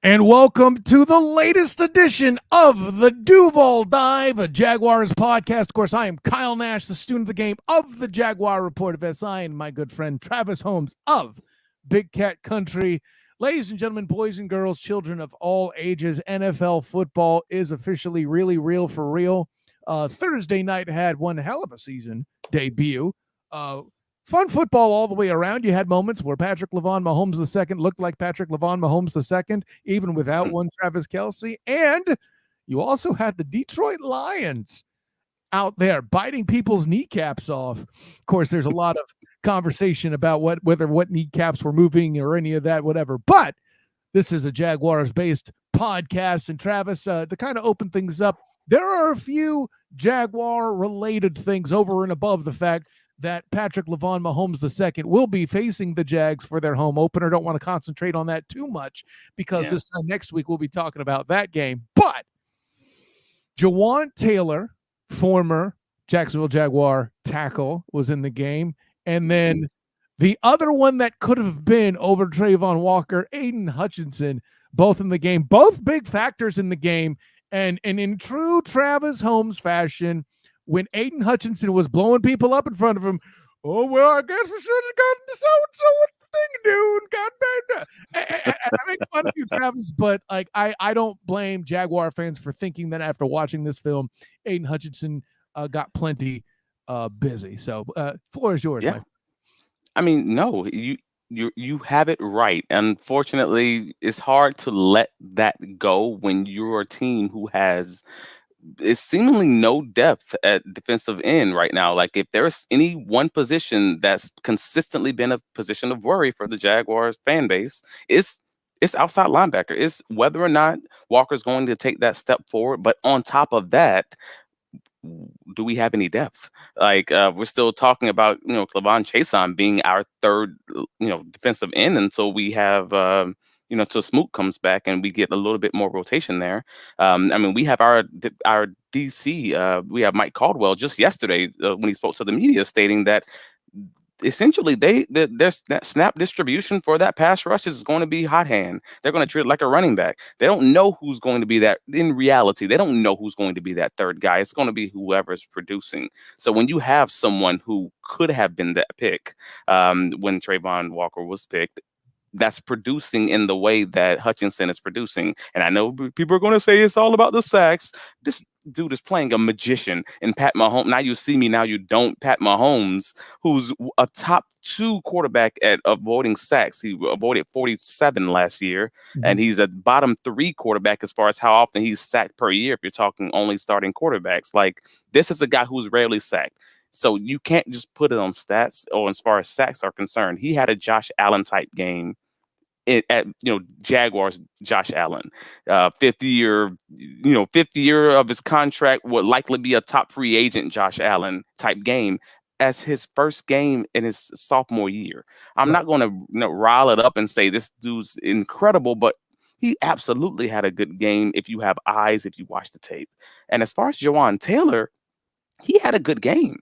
And welcome to the latest edition of the Duval Dive, a Jaguars podcast. Of course, I am Kyle Nash, the student of the game of the Jaguar Report of SI, and my good friend Travis Holmes of Big Cat Country. Ladies and gentlemen, boys and girls, children of all ages, NFL football is officially really real for real. Thursday night had one hell of a season debut. Fun football all the way around. You had moments where Patrick Mahomes II looked like Patrick Mahomes II, even without one Travis Kelce. And you also had the Detroit Lions out there biting people's kneecaps off. Of course, there's a lot of conversation about whether what kneecaps were moving or any of that, whatever. But this is a Jaguars-based podcast. And Travis, to kind of open things up, there are a few Jaguar-related things over and above the fact that Patrick Mahomes II will be facing the Jags for their home opener. Don't want to concentrate on that too much because this time next week we'll be talking about that game. But Jawaan Taylor, former Jacksonville Jaguar tackle, was in the game. And then the other one that could have been over Trayvon Walker, Aiden Hutchinson, both in the game, both big factors in the game. And in true Travis Holmes fashion, when Aiden Hutchinson was blowing people up in front of him, oh, well, I guess we should have gotten to so-and-so what the thing doing. God damn. I make fun of you, Travis, but like I don't blame Jaguar fans for thinking that after watching this film, Aiden Hutchinson got plenty busy. So floor is yours. Yeah. I mean, no, you have it right. Unfortunately, it's hard to let that go when you're a team who has is seemingly no depth at defensive end right now. Like if there's any one position that's consistently been a position of worry for the Jaguars fan base, it's outside linebacker. It's whether or not Walker's going to take that step forward. But on top of that, do we have any depth? Like we're still talking about Clavon Chason being our third defensive end until we have till Smoot comes back and we get a little bit more rotation there. I mean, we have our DC. We have Mike Caldwell just yesterday when he spoke to the media, stating that essentially their that snap distribution for that pass rush is going to be hot hand. They're going to treat it like a running back. They don't know who's going to be that in reality. They don't know who's going to be that third guy. It's going to be whoever's producing. So when you have someone who could have been that pick when Trayvon Walker was picked, that's producing in the way that Hutchinson is producing. And I know people are going to say it's all about the sacks. This dude is playing a magician in Pat Mahomes. Now you see me, now you don't. Pat Mahomes, who's a top 2 quarterback at avoiding sacks. He avoided 47 last year, and he's a bottom 3 quarterback as far as how often he's sacked per year if you're talking only starting quarterbacks. Like, this is a guy who's rarely sacked. So you can't just put it on stats or as far as sacks are concerned. He had a Josh Allen type game at Jaguars. Josh Allen, fifth year of his contract, would likely be a top free agent. Josh Allen type game as his first game in his sophomore year. I'm not going to rile it up and say this dude's incredible, but he absolutely had a good game if you have eyes, if you watch the tape. And as far as Jawaan Taylor, he had a good game.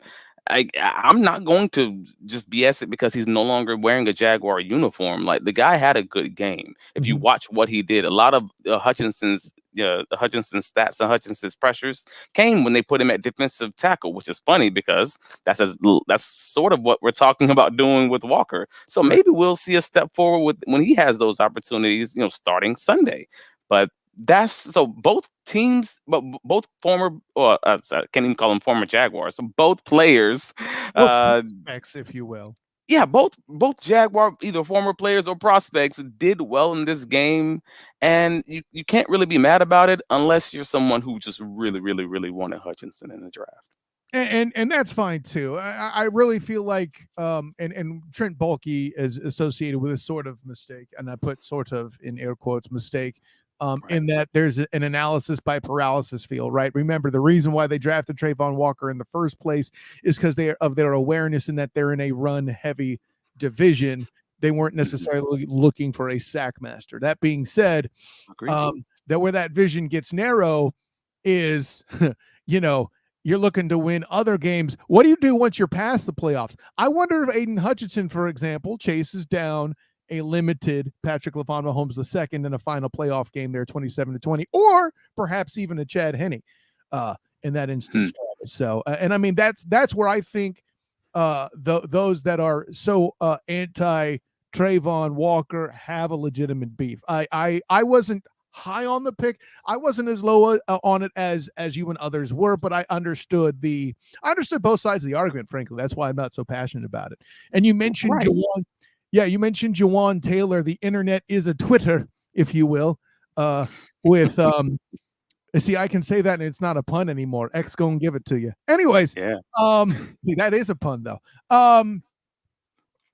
I'm not going to just BS it because he's no longer wearing a Jaguar uniform. Like, the guy had a good game. If you watch what he did, a lot of Hutchinson's stats and Hutchinson's pressures came when they put him at defensive tackle, which is funny because that's sort of what we're talking about doing with Walker. So maybe we'll see a step forward when he has those opportunities, starting Sunday. But that's so both teams, but both former, or I can't even call them former Jaguars. So both players, prospects, if you will. Yeah, both Jaguar, either former players or prospects, did well in this game, and you can't really be mad about it unless you're someone who just really, really, really wanted Hutchinson in the draft. And that's fine too. I really feel like and Trent Baalke is associated with this sort of mistake, and I put sort of in air quotes mistake. In that there's an analysis by paralysis feel, right? Remember, the reason why they drafted Trayvon Walker in the first place is because of their awareness in that they're in a run-heavy division. They weren't necessarily looking for a sack master. That being said, that where that vision gets narrow is, you're looking to win other games. What do you do once you're past the playoffs? I wonder if Aiden Hutchinson, for example, chases down a limited Patrick Mahomes II in a final playoff game there, 27-20, or perhaps even a Chad Henne in that instance. So, and I mean, that's where I think those that are so anti Trayvon Walker have a legitimate beef. I wasn't high on the pick. I wasn't as low on it as you and others were, but I understood both sides of the argument. Frankly, that's why I'm not so passionate about it. And you mentioned Jawan. Yeah, you mentioned Jawan Taylor. The internet is a Twitter, if you will, with see, I can say that and it's not a pun anymore. X gonna give it to you. Anyways, see, that is a pun though.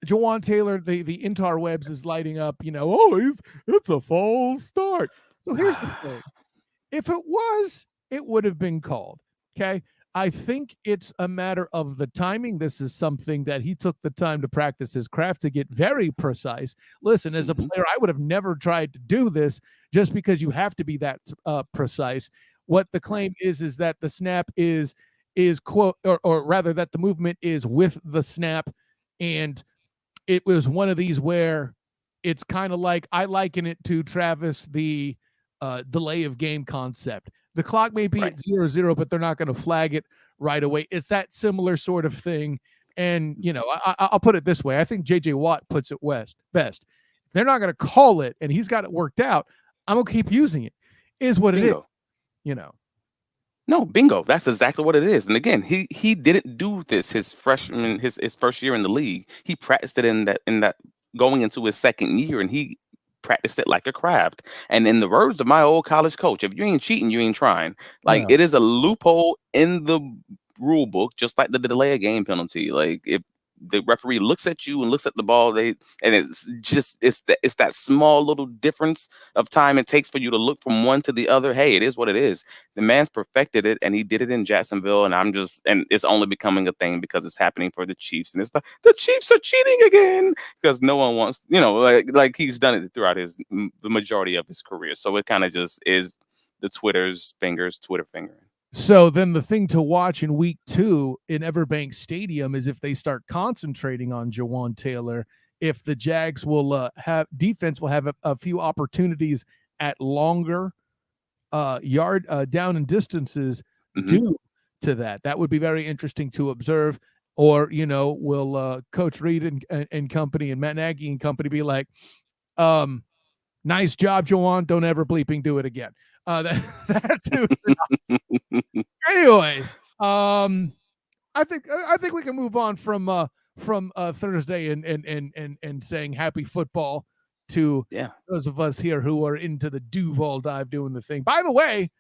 Jawan Taylor, the interwebs is lighting up, it's a false start. So here's the thing. If it was, it would have been called. Okay. I think it's a matter of the timing. This is something that he took the time to practice his craft to get very precise. Listen, as a player, I would have never tried to do this just because you have to be that precise. What the claim is that the snap is quote, or rather that the movement is with the snap. And it was one of these where it's kind of like, I liken it to Travis, the delay of game concept. The clock may be at 0-0, but they're not going to flag it right away. It's that similar sort of thing. And, I'll put it this way. I think J.J. Watt puts it best. They're not going to call it, and he's got it worked out. I'm going to keep using it. Is what Bingo. it is, No, bingo. That's exactly what it is. And again, he didn't do this his first year in the league. He practiced it in that going into his second year, and he practiced it like a craft. And in the words of my old college coach, if you ain't cheating, you ain't trying. Like, it is a loophole in the rule book, just like the delay of game penalty. Like, if the referee looks at you and looks at the ball, it's that small little difference of time it takes for you to look from one to the other. Hey, it is what it is. The man's perfected it, and he did it in Jacksonville, and it's only becoming a thing because it's happening for the Chiefs, and it's the Chiefs are cheating again because no one wants, like he's done it throughout the majority of his career. So it kind of just is the Twitter fingering. So then the thing to watch in week 2 in Everbank Stadium is if they start concentrating on Jawan Taylor, if the Jags will have a few opportunities at longer yard down and distances due to that. That would be very interesting to observe. Or, will Coach Reed and company and Matt Nagy and company be like, nice job, Jawan. Don't ever bleeping do it again. That too. Anyways, I think we can move on from Thursday and saying happy football to those of us here who are into the Duval dive doing the thing. By the way,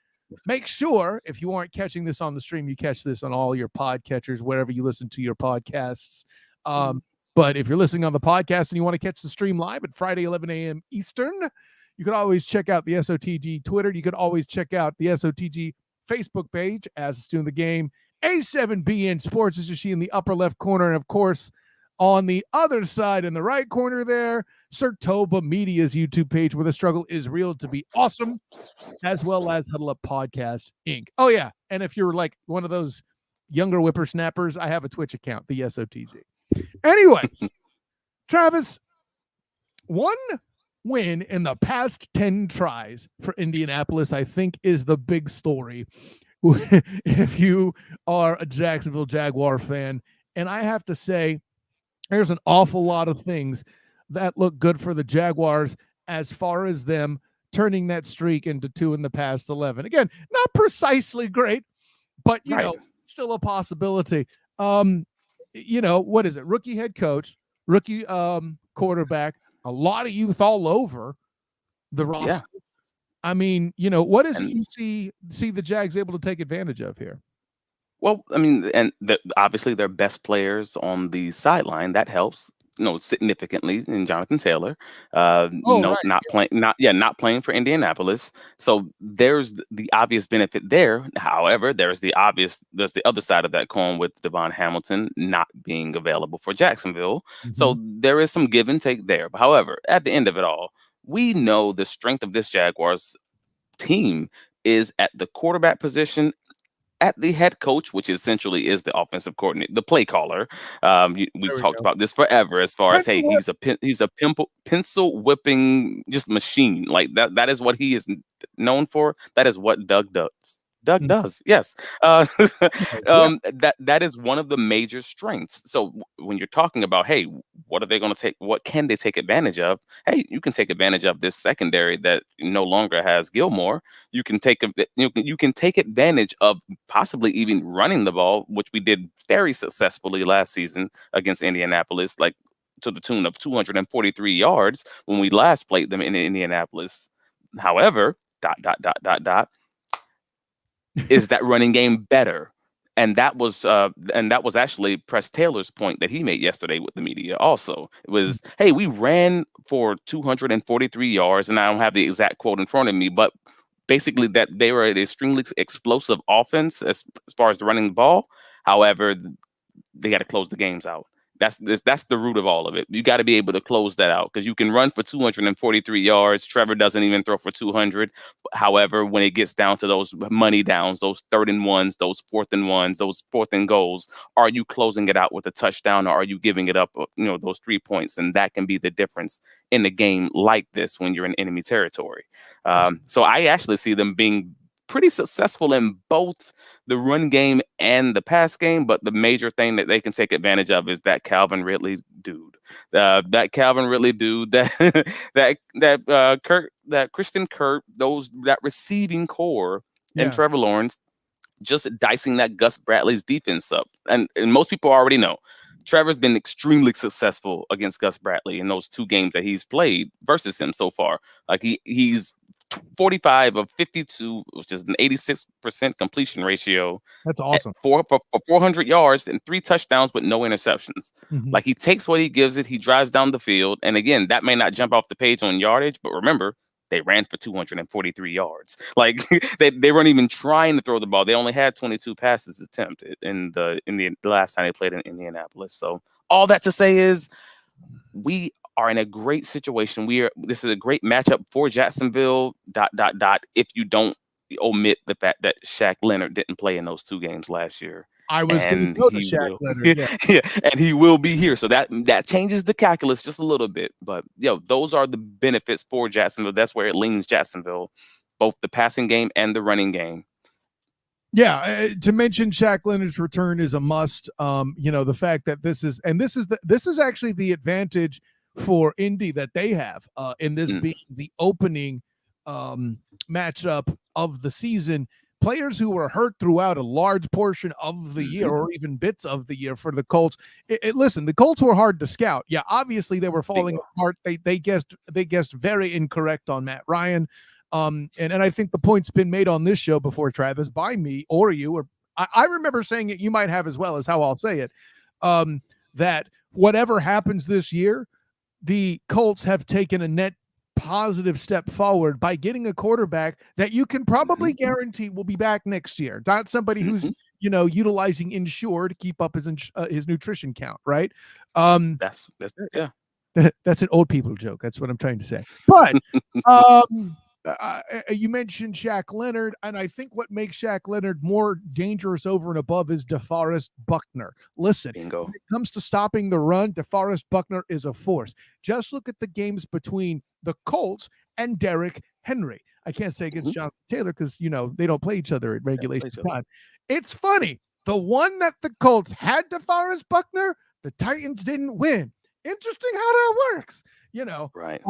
make sure if you aren't catching this on the stream, you catch this on all your podcatchers, wherever you listen to your podcasts. But if you're listening on the podcast and you want to catch the stream live at Friday, 11 a.m. Eastern, you can always check out the SOTG Twitter. You could always check out the SOTG Facebook page as it's doing the game. A7BN Sports, as you see in the upper left corner. And of course, on the other side in the right corner there, Sertoba Media's YouTube page, where the struggle is real to be awesome, as well as Huddle Up Podcast Inc. Oh, yeah. And if you're like one of those younger whippersnappers, I have a Twitch account, the SOTG. Anyways, Travis, one win in the past 10 tries for Indianapolis, I think, is the big story if you are a Jacksonville Jaguar fan. And I have to say, there's an awful lot of things that look good for the Jaguars as far as them turning that streak into 2 in the past 11. Again, not precisely great, but, still a possibility. What is it? Rookie head coach, rookie quarterback, a lot of youth all over the roster. Yeah. I mean, what is it you see the Jags able to take advantage of here? Well, I mean, and obviously their best players on the sideline, that helps, significantly in Jonathan Taylor. Not playing for Indianapolis. So there's the obvious benefit there. However, there's the other side of that coin with Devon Hamilton not being available for Jacksonville. So there is some give and take there. But however, at the end of it all, we know the strength of this Jaguars team is at the quarterback position at the head coach, which essentially is the offensive coordinator, the play caller. We've There we talked go. about this forever. As far as, Pencil hey, whip. he's a pencil whipping just machine like that. That is what he is known for. That is what Doug does. Doug Mhm. does, yes. Uh, Yeah. that is one of the major strengths. So when you're talking about, hey, what are they going to take? What can they take advantage of? Hey, you can take advantage of this secondary that no longer has Gilmore. You can you can take advantage of possibly even running the ball, which we did very successfully last season against Indianapolis, like to the tune of 243 yards when we last played them in Indianapolis. However, dot, is that running game better? And that was actually Press Taylor's point that he made yesterday with the media. Also, it was, hey, we ran for 243 yards, and I don't have the exact quote in front of me, but basically that they were an extremely explosive offense as far as running the ball. However, they got to close the games out. That's the root of all of it. You got to be able to close that out because you can run for 243 yards. Trevor doesn't even throw for 200. However, when it gets down to those money downs, those third and ones, those fourth and ones, those fourth and goals, are you closing it out with a touchdown or are you giving it up? Those 3 points, and that can be the difference in a game like this when you're in enemy territory. So I actually see them being pretty successful in both the run game and the pass game, but the major thing that they can take advantage of is that Calvin Ridley dude. That Calvin Ridley dude, that that Christian Kirk, that receiving core, and Yeah. Trevor Lawrence just dicing that Gus Bradley's defense up. And most people already know Trevor's been extremely successful against Gus Bradley in those 2 games that he's played versus him so far. Like he's 45 of 52, which is an 86% completion ratio That's at awesome. for 400 yards and 3 touchdowns with no interceptions. Mhm. Like he takes what he gives it, he drives down the field. And again, that may not jump off the page on yardage, but remember, they ran for 243 yards. Like they weren't even trying to throw the ball. They only had 22 passes attempted in the last time they played in Indianapolis. So all that to say is we are in a great situation. This is a great matchup for Jacksonville. If you don't omit the fact that Shaq Leonard didn't play in those 2 games last year, I was going to and go to he Shaq will, Leonard. Yeah. yeah, and he will be here. So that changes the calculus just a little bit. But those are the benefits for Jacksonville. That's where it leans Jacksonville, both the passing game and the running game. Yeah, to mention Shaq Leonard's return is a must. The fact that this is actually the advantage for Indy that they have in this Mm. being the opening matchup of the season. Players who were hurt throughout a large portion of the year, Mhm. or even bits of the year for the Colts. Listen, the Colts were hard to scout. Yeah, obviously they were falling Bingo. apart. They guessed very incorrect on Matt Ryan. And I think the point's been made on this show before, Travis, by me or you, or I remember saying it, you might have as well, as how I'll say it, that whatever happens this year, the Colts have taken a net positive step forward by getting a quarterback that you can probably Mhm. guarantee will be back next year. Not somebody who's, Mhm. utilizing Ensure to keep up his nutrition count, right? That's it. Yeah. That's an old people joke. That's what I'm trying to say. But you mentioned Shaq Leonard, and I think what makes Shaq Leonard more dangerous over and above is DeForest Buckner. Listen, Bingo. when it comes to stopping the run, DeForest Buckner is a force. Just look at the games between the Colts and Derrick Henry. I can't say against Mhm. Jonathan Taylor because, they don't play each other at Yeah, play regulation each other. time. It's funny. The one that the Colts had DeForest Buckner, the Titans didn't win. Interesting how that works, Right.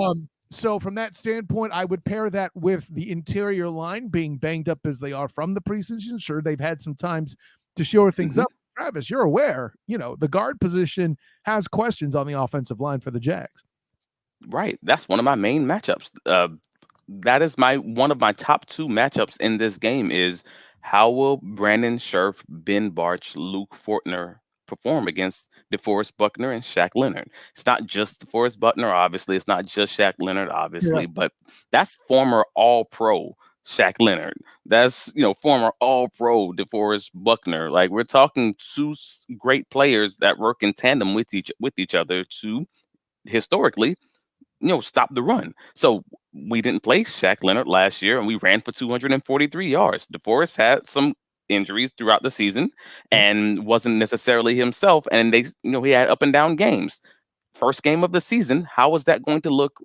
So from that standpoint, I would pair that with the interior line being banged up as they are from the preseason. Sure, they've had some times to shore things Mhm. up. Travis, you're aware, the guard position has questions on the offensive line for the Jags. Right. That's one of my main matchups. That is one of my top 2 matchups in this game is how will Brandon Scherf, Ben Barch, Luke Fortner perform against DeForest Buckner and Shaq Leonard? It's not just DeForest Buckner, obviously. It's not just Shaq Leonard, Yeah. obviously, but that's former All-Pro Shaq Leonard. That's former All-Pro DeForest Buckner. Like we're talking 2 great players that work in tandem with each other to historically stop the run. So we didn't play Shaq Leonard last year, and we ran for 243 yards. DeForest had some injuries throughout the season and wasn't necessarily himself. And he had up and down games. First game of the season, how was that going to look?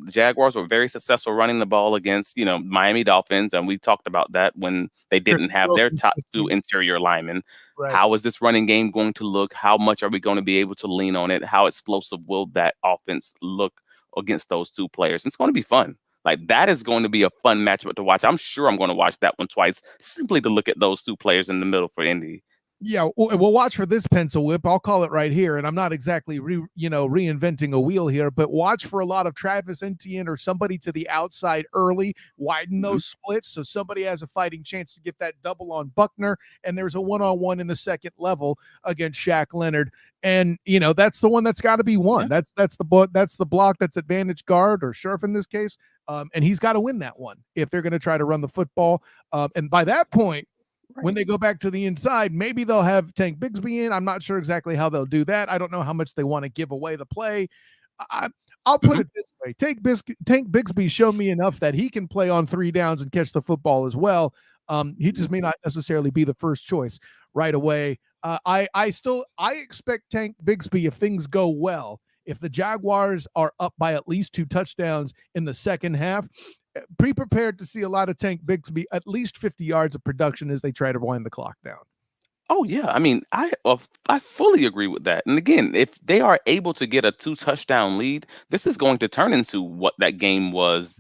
The Jaguars were very successful running the ball against, Miami Dolphins, and we talked about that when they Chris didn't have their Wilson, top two interior linemen. right. How is this running game going to look? How much are we going to be able to lean on it? How explosive will that offense look against those two players? It's going to be fun. Like, that is going to be a fun matchup to watch. I'm sure I'm going to watch that one twice simply to look at those two players in the middle for Indy. Yeah, we'll watch for this pencil whip. I'll call it right here, and I'm not exactly reinventing a wheel here, but watch for a lot of Travis Etienne or somebody to the outside early, widen those splits so somebody has a fighting chance to get that double on Buckner, and there's a one-on-one in the second level against Shaq Leonard, and that's the one that's got to be won. Yeah. That's the block that's advantage guard or Scherf in this case, and he's got to win that one if they're going to try to run the football, and by that point. Right. When they go back to the inside, maybe they'll have Tank Bigsby in. I'm not sure exactly how they'll do that. I don't know how much they want to give away the play. I'll put it this way. Tank Bigsby showed me enough that he can play on 3 downs and catch the football as well. He just may not necessarily be the first choice right away. I expect Tank Bigsby, if things go well, if the Jaguars are up by at least 2 touchdowns in the second half, be prepared to see a lot of Tank Bigsby, at least 50 yards of production as they try to wind the clock down. Oh, yeah. I mean, I fully agree with that. And again, if they are able to get a 2-touchdown lead, this is going to turn into what that game was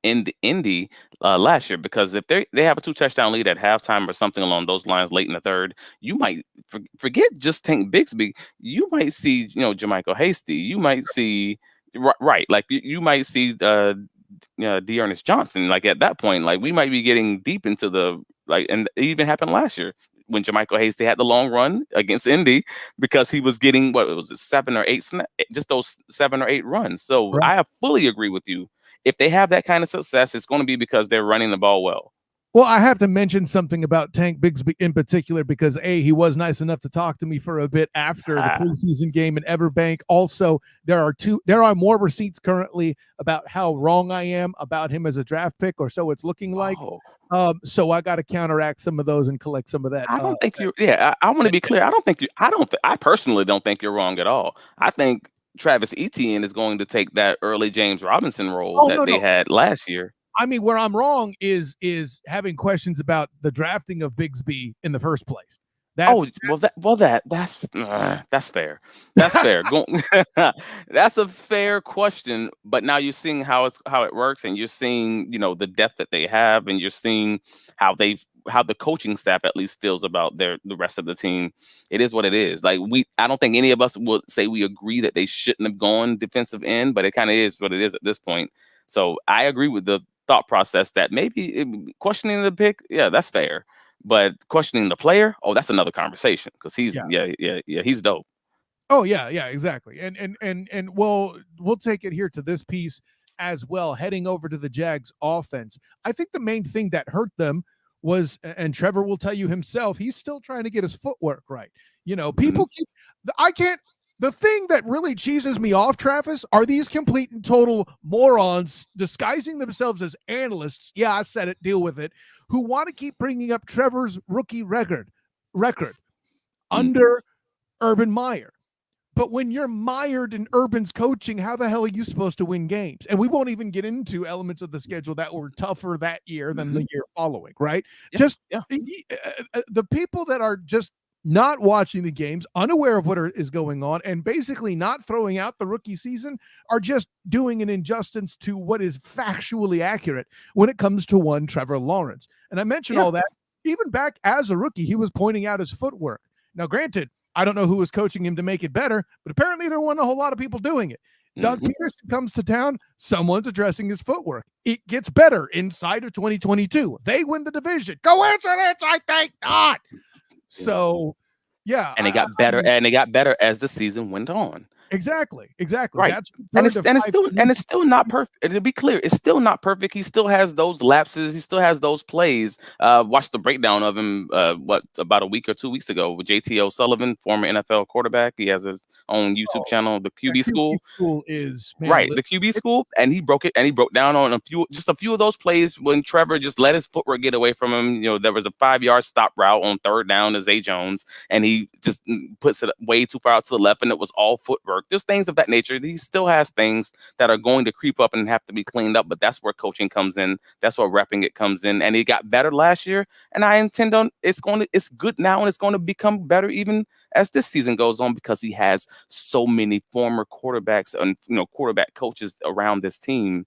in the Indy last year, because if they have a 2-touchdown lead at halftime or something along those lines late in the third, you might forget just Tank Bigsby. You might see, Jermichael Hasty. You might see, right, like you might see D'Ernest Johnson. Like, at that point, like, we might be getting deep into and it even happened last year when Jermichael Hasty had the long run against Indy because he was getting, 7 or 8 just those 7 or 8 runs. So right. I fully agree with you. If they have that kind of success, it's going to be because they're running the ball well. Well, I have to mention something about Tank Bigsby in particular because he was nice enough to talk to me for a bit after the preseason game in Everbank. Also, there are more receipts currently about how wrong I am about him as a draft pick, or so it's looking like. So I got to counteract some of those and collect some of that. I don't think you're. Yeah, I want to be clear. I personally don't think you're wrong at all. I think Travis Etienne is going to take that early James Robinson role they had last year. I mean, where I'm wrong is having questions about the drafting of Bigsby in the first place. That's fair. That's fair. That's a fair question. But now you're seeing how it works, and you're seeing the depth that they have, and you're seeing how the coaching staff at least feels about the rest of the team. It is what it is. Like, I don't think any of us would say we agree that they shouldn't have gone defensive end, but it kind of is what it is at this point. So I agree with the thought process that maybe questioning the pick, yeah, that's fair. But questioning the player, that's another conversation because he's he's dope. Oh yeah, exactly. And we'll take it here to this piece as well. Heading over to the Jags offense, I think the main thing that hurt them was, and Trevor will tell you himself, he's still trying to get his footwork right. People the thing that really cheeses me off, Travis, are these complete and total morons disguising themselves as analysts. Yeah, I said it, deal with it. Who want to keep bringing up Trevor's rookie record under Urban Meyer. But when you're mired in Urban's coaching, how the hell are you supposed to win games? And we won't even get into elements of the schedule that were tougher that year than the year following, right? The people that are just not watching the games, unaware of what is going on, and basically not throwing out the rookie season are just doing an injustice to what is factually accurate when it comes to one Trevor Lawrence. And I mentioned all that. Even back as a rookie, he was pointing out his footwork. Now, granted, I don't know who was coaching him to make it better, but apparently there weren't a whole lot of people doing it. Doug Peterson comes to town, someone's addressing his footwork. It gets better inside of 2022. They win the division. Coincidence? I think not. So, yeah. And they got better, and they got better as the season went on. Exactly. Right. That's And third to five. it's still not perfect. And to be clear, it's still not perfect. He still has those lapses. He still has those plays. Watch the breakdown of him. About a week or 2 weeks ago with JT O'Sullivan, former NFL quarterback. He has his own YouTube Oh, channel, the that QB QB School. school is, man. Right, the Listen, QB School, and he broke it, and he broke down on a few of those plays when Trevor just let his footwork get away from him. There was a 5 yard stop route on third down to Zay Jones, and he just puts it way too far out to the left, and it was all footwork. There's things of that nature. He still has things that are going to creep up and have to be cleaned up, but that's where coaching comes in. That's where repping it comes in, and he got better last year. And I intend on it's good now, and it's going to become better even as this season goes on because he has so many former quarterbacks and quarterback coaches around this team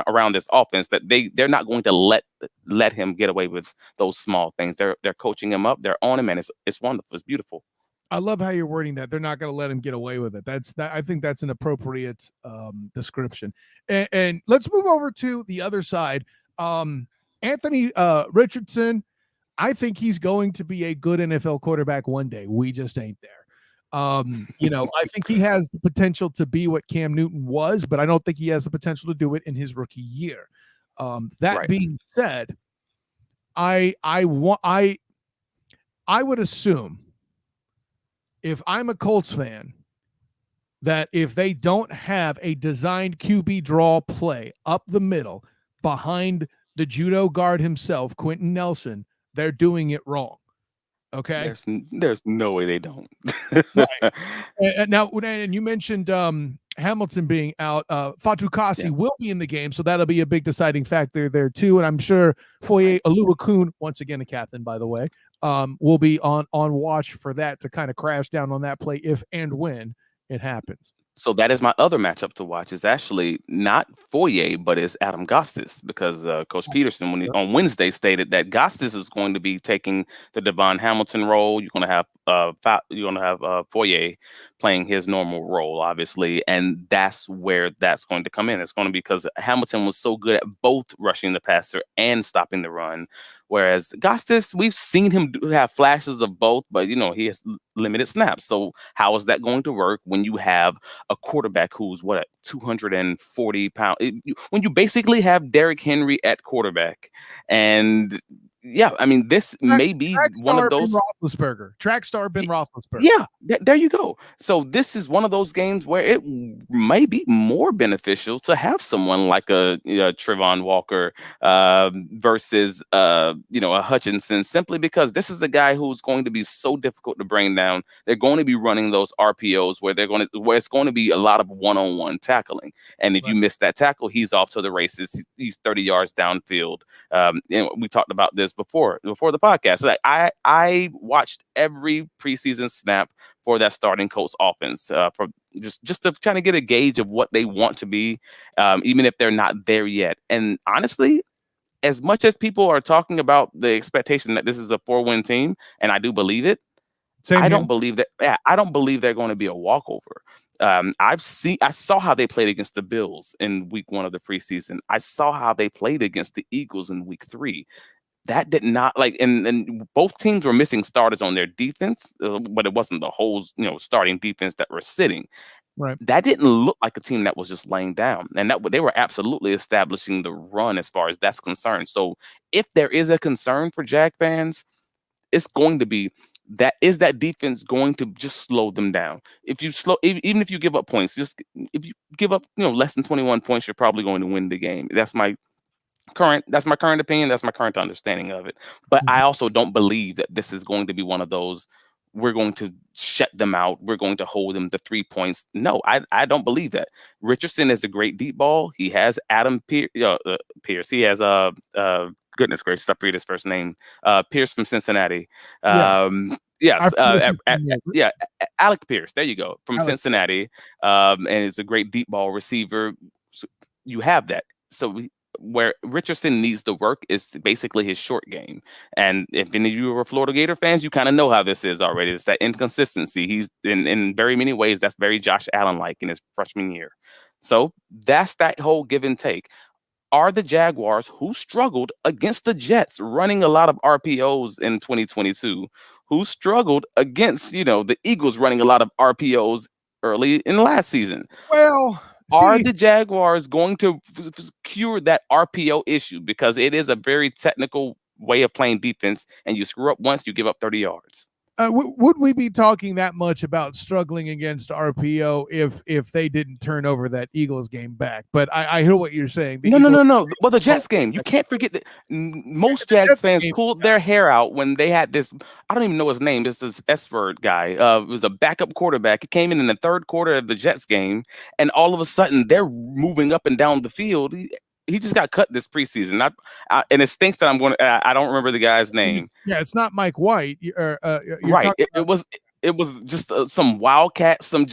around this offense that they're not going to let him get away with those small things. They're coaching him up, they're on him, and it's wonderful, it's beautiful. I love how you're wording that. They're not going to let him get away with it. I think that's an appropriate description. And let's move over to the other side. Anthony Richardson, I think he's going to be a good NFL quarterback one day. We just ain't there. I think he has the potential to be what Cam Newton was, but I don't think he has the potential to do it in his rookie year. That Right. being said, I would assume, if I'm a Colts fan, that if they don't have a designed QB draw play up the middle behind the judo guard himself, Quentin Nelson, they're doing it wrong. Okay. There's no way they don't. Right. And now, and you mentioned Hamilton being out. Fatukasi will be in the game, so that'll be a big deciding factor there too. And I'm sure Foye Oluokun, once again a captain, by the way, will be on watch for that to kind of crash down on that play if and when it happens. So that is my other matchup to watch. It's actually not Foye, but it's Adam Gostis because Coach Peterson on Wednesday stated that Gostis is going to be taking the Devon Hamilton role. You're going to have Foye playing his normal role, obviously, and that's where that's going to come in. It's going to be because Hamilton was so good at both rushing the passer and stopping the run. Whereas Gostis, we've seen him have flashes of both, but he has limited snaps. So how is that going to work when you have a quarterback who's 240 pounds? When you basically have Derrick Henry at quarterback, and this may be one of those. Track star Ben Roethlisberger. Yeah, there you go. So this is one of those games where it may be more beneficial to have someone like a Trevon Walker versus a Hutchinson, simply because this is a guy who's going to be so difficult to bring down. They're going to be running those RPOs where it's going to be a lot of one-on-one tackling, and if you miss that tackle, he's off to the races. He's 30 yards downfield. We talked about this before the podcast. Like I watched every preseason snap for that starting Colts offense for just to kind of get a gauge of what they want to be, even if they're not there yet. And honestly, as much as people are talking about the expectation that this is a 4-win team, and I do believe it, I don't believe that. Yeah, I don't believe they're going to be a walkover. I saw how they played against the Bills in week 1 of the preseason. I saw how they played against the Eagles in week 3. That did not and both teams were missing starters on their defense, but it wasn't the whole starting defense that were sitting. Right. That didn't look like a team that was just laying down, and that they were absolutely establishing the run as far as that's concerned. So if there is a concern for Jag fans, it's going to be that defense going to just slow them down. If you even if you give up points, if you give up less than 21 points, you're probably going to win the game. That's my current opinion. That's my current understanding of it. But I also don't believe that this is going to be one of those, we're going to shut them out, we're going to hold them to 3 points. No, I don't believe that. Richardson is a great deep ball. He has Adam Pierce. He has goodness gracious, I forget his first name. Pierce from Cincinnati. Yes. Alec Pierce. There you go. From Cincinnati. And it's a great deep ball receiver. So you have that. So where Richardson needs to work is basically his short game. And if any of you are Florida Gator fans, you kind of know how this is already. It's that inconsistency. He's in very many ways, that's very Josh Allen-like in his freshman year. So that's that whole give and take. Are the Jaguars, who struggled against the Jets running a lot of RPOs in 2022, who struggled against, the Eagles running a lot of RPOs early in last season. Well, Are see, the Jaguars going to cure that RPO issue? Because it is a very technical way of playing defense, and you screw up once, you give up 30 yards. would we be talking that much about struggling against RPO if they didn't turn over that Eagles game back? But I hear what you're saying. The No, no, Eagles, no, no. Well, the Jets game, you can't forget that most the Jags Jets fans game, pulled their hair out when they had this. I don't even know his name. This S-word guy. It was a backup quarterback. He came in the third quarter of the Jets game, and all of a sudden they're moving up and down the field. He just got cut this preseason. And it stinks that I'm going. I don't remember the guy's name. it's not Mike White. You're Right. talking It was just some wildcat, some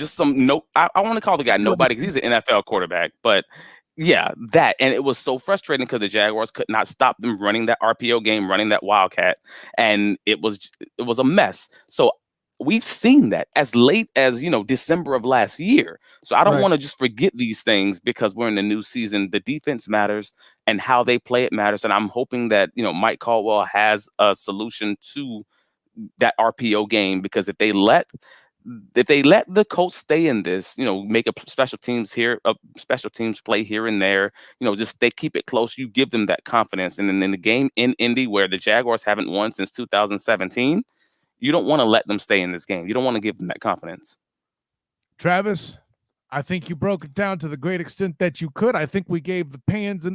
no. I want to call the guy nobody about. because he's an NFL quarterback, but yeah, that. And it was so frustrating because the Jaguars could not stop them running that RPO game, running that wildcat, and it was a mess. So we've seen that as late as December of last year. So I don't Right. want to just forget these things because we're in the new season. The defense matters and how they play it matters, and I'm hoping that Mike Caldwell has a solution to that RPO game, because if they let the Colts stay in this, make a special teams play here and there, just they keep it close, you give them that confidence. And then in the game in Indy where the Jaguars haven't won since 2017, you don't want to let them stay in this game. You don't want to give them that confidence. Travis, I think you broke it down to the great extent that you could. I think we gave the fans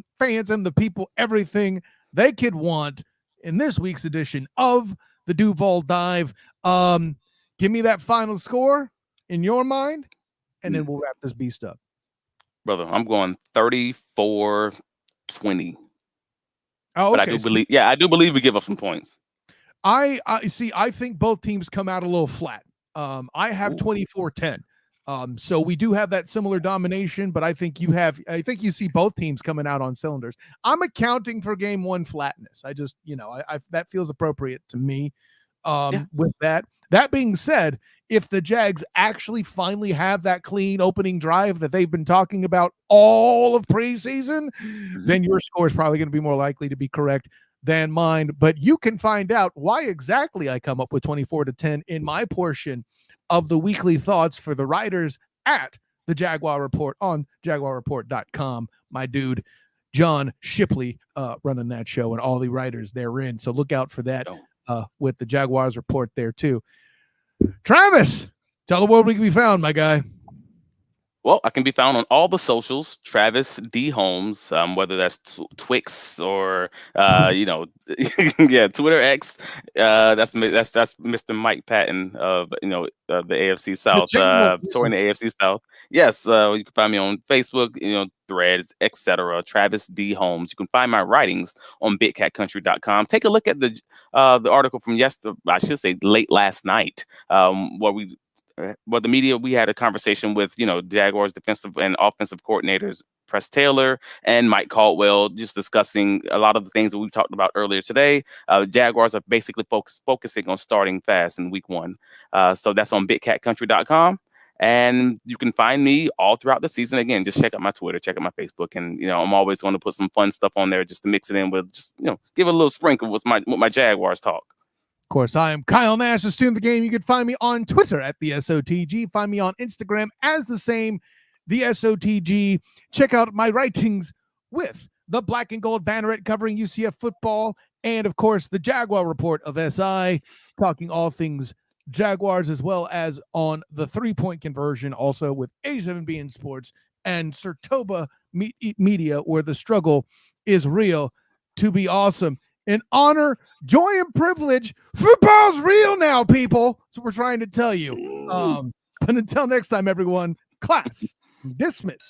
and the people everything they could want in this week's edition of the Duval Dive. Give me that final score in your mind, and then we'll wrap this beast up. Brother, I'm going 34-20. Oh, but okay. I do believe we give up some points. I see. I think both teams come out a little flat. I have 24-10. So we do have that similar domination, but I think you see both teams coming out on cylinders. I'm accounting for game one flatness. I just, I that feels appropriate to me. With that being said, if the Jags actually finally have that clean opening drive that they've been talking about all of preseason, then your score is probably going to be more likely to be correct than mine. But you can find out why exactly I come up with 24-10 in my portion of the weekly thoughts for the writers at the Jaguar Report on jaguarreport.com. My dude, John Shipley, running that show, and all the writers therein. So look out for that with the Jaguars Report there too. Travis, tell the world we can be found, my guy. Well, I can be found on all the socials, Travis D. Holmes, whether that's Twix or Twitter X. That's Mr. Mike Patton of the AFC South, touring the AFC South. Yes, you can find me on Facebook, Threads, etc. Travis D. Holmes. You can find my writings on bitcatcountry.com. Take a look at the article from I should say late last night, where the media, we had a conversation with, Jaguars defensive and offensive coordinators, Press Taylor and Mike Caldwell, just discussing a lot of the things that we talked about earlier today. Jaguars are basically focusing on starting fast in week one. So that's on bitcatcountry.com. And you can find me all throughout the season. Again, just check out my Twitter, check out my Facebook. And, I'm always going to put some fun stuff on there just to mix it in with, just, give it a little sprinkle with my Jaguars talk. Of course, I am Kyle Nash, the student of the game. You can find me on Twitter at the SOTG. Find me on Instagram as the same, the SOTG. Check out my writings with the Black and Gold Banneret covering UCF football, and of course the Jaguar Report of SI, talking all things Jaguars, as well as on the 3-point conversion, also with A7B in Sports and Sertoba Media, where the struggle is real to be awesome. In honor, joy, and privilege, football's real now, people. So we're trying to tell you. But until next time, everyone, class dismissed.